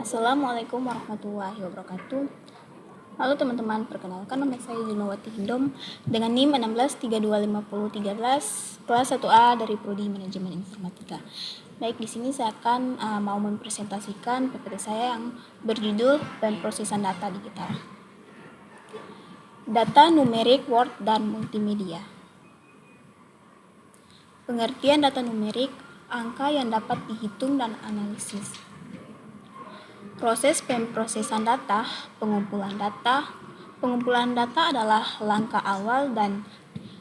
Assalamualaikum warahmatullahi wabarakatuh. Halo teman-teman, perkenalkan nama saya Junawati Hindom dengan NIM 16325013 kelas 1A dari Prodi Manajemen Informatika. Baik, di sini saya akan mau mempresentasikan PPT saya yang berjudul Pemrosesan Data Digital. Data numerik, word, dan multimedia. Pengertian data numerik, angka yang dapat dihitung dan analisis. Proses pemrosesan data, pengumpulan data. Pengumpulan data adalah langkah awal dan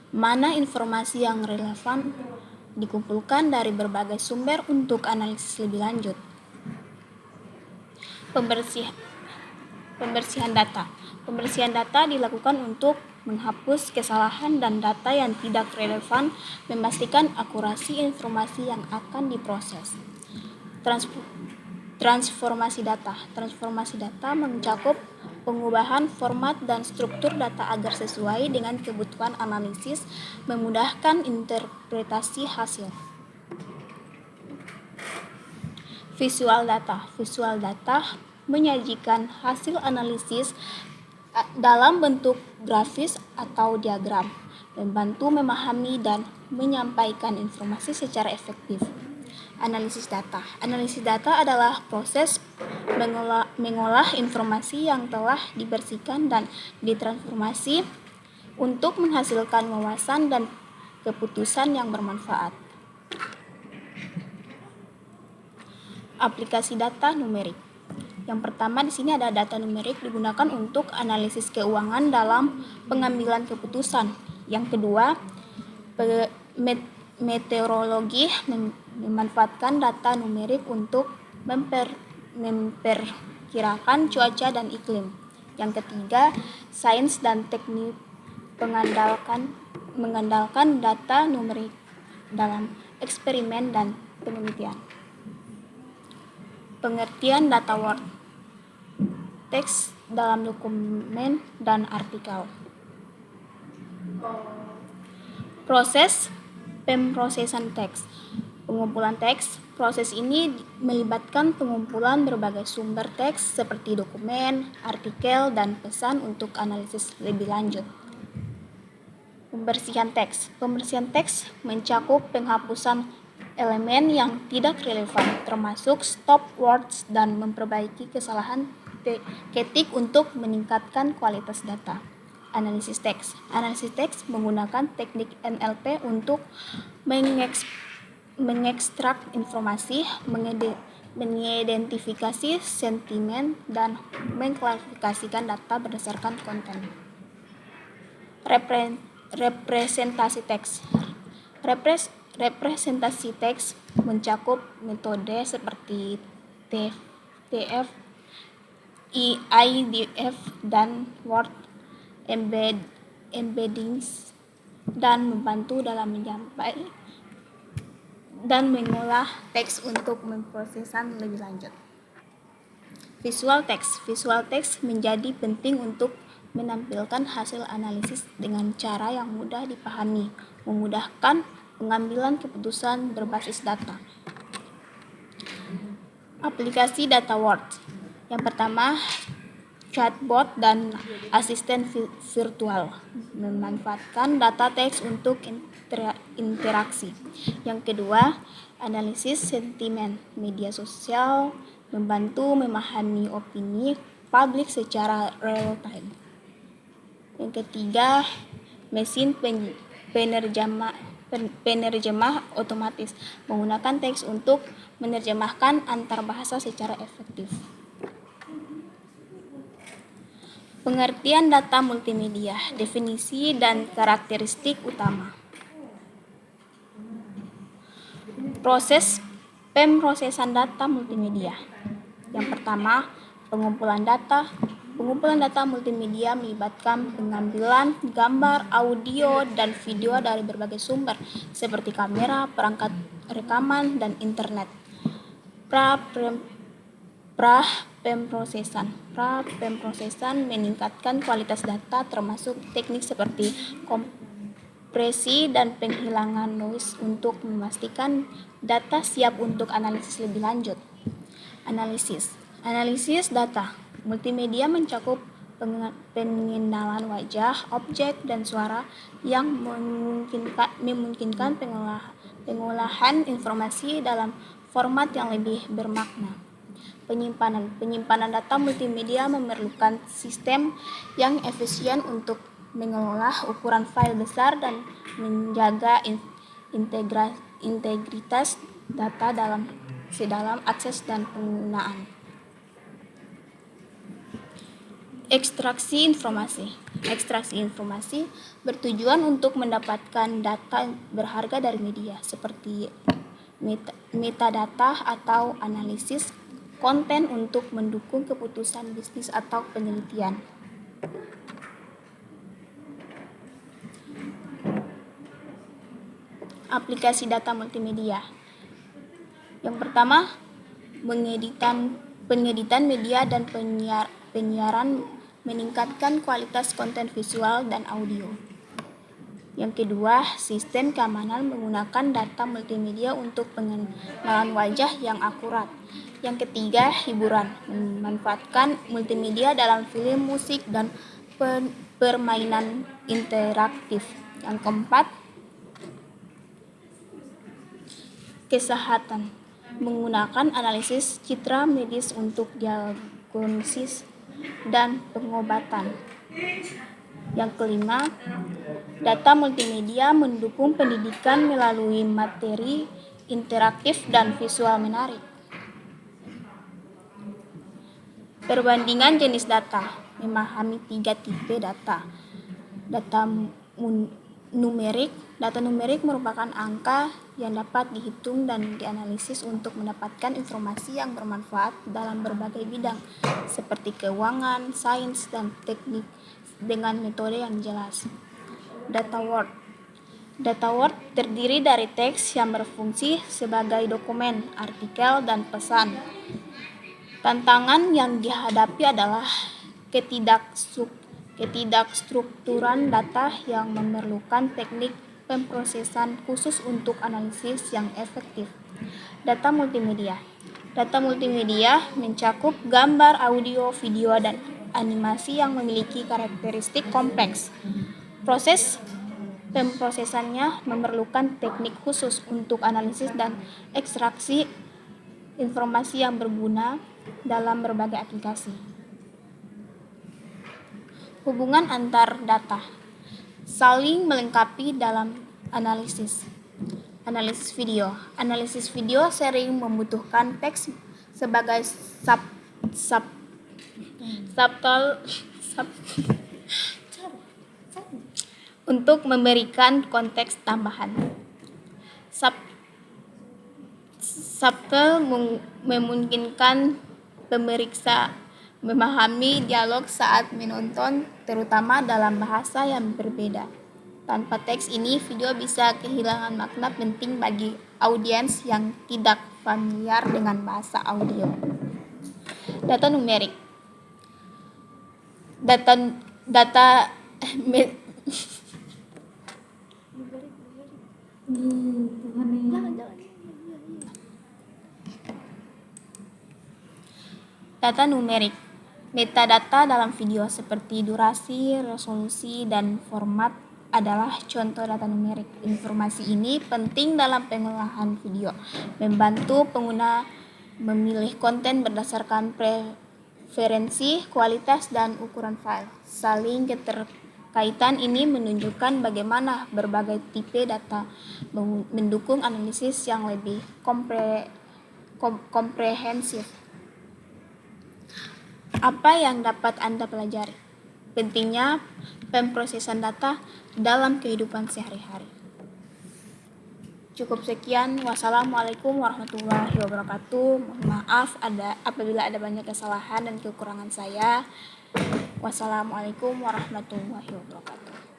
mana informasi yang relevan dikumpulkan dari berbagai sumber untuk analisis lebih lanjut. Pembersihan data. Pembersihan data dilakukan untuk menghapus kesalahan dan data yang tidak relevan, memastikan akurasi informasi yang akan diproses. Transformasi data. Transformasi data mencakup pengubahan format dan struktur data agar sesuai dengan kebutuhan analisis, memudahkan interpretasi hasil. Visual data. Visual data menyajikan hasil analisis dalam bentuk grafis atau diagram, membantu memahami dan menyampaikan informasi secara efektif. Analisis data. Analisis data adalah proses mengolah informasi yang telah dibersihkan dan ditransformasi untuk menghasilkan wawasan dan keputusan yang bermanfaat. Aplikasi data numerik. Yang pertama di sini ada data numerik digunakan untuk analisis keuangan dalam pengambilan keputusan. Yang kedua, meteorologi memanfaatkan data numerik untuk memperkirakan cuaca dan iklim. Yang ketiga, sains dan teknik mengandalkan data numerik dalam eksperimen dan penelitian. Pengertian data word, teks dalam dokumen dan artikel. Proses pemrosesan teks. Pengumpulan teks. Proses ini melibatkan pengumpulan berbagai sumber teks seperti dokumen, artikel, dan pesan untuk analisis lebih lanjut. Pembersihan teks. Pembersihan teks mencakup penghapusan elemen yang tidak relevan, termasuk stop words dan memperbaiki kesalahan ketik untuk meningkatkan kualitas data. Analisis teks. Analisis teks menggunakan teknik NLP untuk mengekstrak informasi, mengidentifikasi sentimen, dan mengklasifikasikan data berdasarkan konten. Representasi teks. Representasi teks mencakup metode seperti TF, IDF, dan word embeddings dan membantu dalam menyampaikan dan mengolah teks untuk memprosesan lebih lanjut. Visual teks. Visual teks menjadi penting untuk menampilkan hasil analisis dengan cara yang mudah dipahami, memudahkan pengambilan keputusan berbasis data. Aplikasi data word. Yang pertama, chatbot dan asisten virtual memanfaatkan data teks untuk interaksi. Yang kedua, analisis sentimen media sosial membantu memahami opini publik secara real time. Yang ketiga, mesin penerjemah otomatis menggunakan teks untuk menerjemahkan antar bahasa secara efektif. Pengertian data multimedia, definisi dan karakteristik utama. Proses pemrosesan data multimedia. Yang pertama, pengumpulan data. Pengumpulan data multimedia melibatkan pengambilan gambar, audio, dan video dari berbagai sumber seperti kamera, perangkat rekaman, dan internet. Pemrosesan meningkatkan kualitas data termasuk teknik seperti kompresi dan penghilangan noise untuk memastikan data siap untuk analisis lebih lanjut. Analisis. Analisis data multimedia mencakup pengenalan wajah, objek, dan suara yang memungkinkan pengolahan informasi dalam format yang lebih bermakna. Penyimpanan data multimedia memerlukan sistem yang efisien untuk mengelola ukuran file besar dan menjaga integritas data dalam akses dan penggunaan. Ekstraksi informasi bertujuan untuk mendapatkan data berharga dari media, seperti metadata atau analisis konten untuk mendukung keputusan bisnis atau penelitian. Aplikasi data multimedia. Yang pertama, pengeditan media dan penyiaran meningkatkan kualitas konten visual dan audio. Yang kedua, sistem keamanan menggunakan data multimedia untuk pengenalan wajah yang akurat. Yang ketiga, hiburan, memanfaatkan multimedia dalam film, musik, dan permainan interaktif. Yang keempat, kesehatan, menggunakan analisis citra medis untuk diagnosis dan pengobatan. Yang kelima, data multimedia mendukung pendidikan melalui materi interaktif dan visual menarik. Perbandingan jenis data, memahami 3 tipe data. Data numerik. Data numerik merupakan angka yang dapat dihitung dan dianalisis untuk mendapatkan informasi yang bermanfaat dalam berbagai bidang, seperti keuangan, sains, dan teknik dengan metode yang jelas. Data word. Data word terdiri dari teks yang berfungsi sebagai dokumen, artikel, dan pesan. Tantangan yang dihadapi adalah ketidakstrukturan data yang memerlukan teknik pemrosesan khusus untuk analisis yang efektif. Data multimedia. Data multimedia mencakup gambar, audio, video, dan animasi yang memiliki karakteristik kompleks. Proses pemrosesannya memerlukan teknik khusus untuk analisis dan ekstraksi informasi yang berguna dalam berbagai aplikasi. Hubungan antar data saling melengkapi dalam analisis. Analisis video. Analisis video sering membutuhkan teks sebagai untuk memberikan konteks tambahan. Subtitle memungkinkan pemeriksa memahami dialog saat menonton, terutama dalam bahasa yang berbeda. Tanpa teks ini, video bisa kehilangan makna penting bagi audiens yang tidak familiar dengan bahasa audio. Data numerik. Data numerik. Metadata dalam video seperti durasi, resolusi, dan format adalah contoh data numerik. Informasi ini penting dalam pengolahan video, membantu pengguna memilih konten berdasarkan preferensi, kualitas, dan ukuran file. Saling keterkaitan ini menunjukkan bagaimana berbagai tipe data mendukung analisis yang lebih komprehensif. Apa yang dapat Anda pelajari? Pentingnya pemrosesan data dalam kehidupan sehari-hari. Cukup sekian. Wassalamualaikum warahmatullahi wabarakatuh. Mohon maaf apabila ada banyak kesalahan dan kekurangan saya. Wassalamualaikum warahmatullahi wabarakatuh.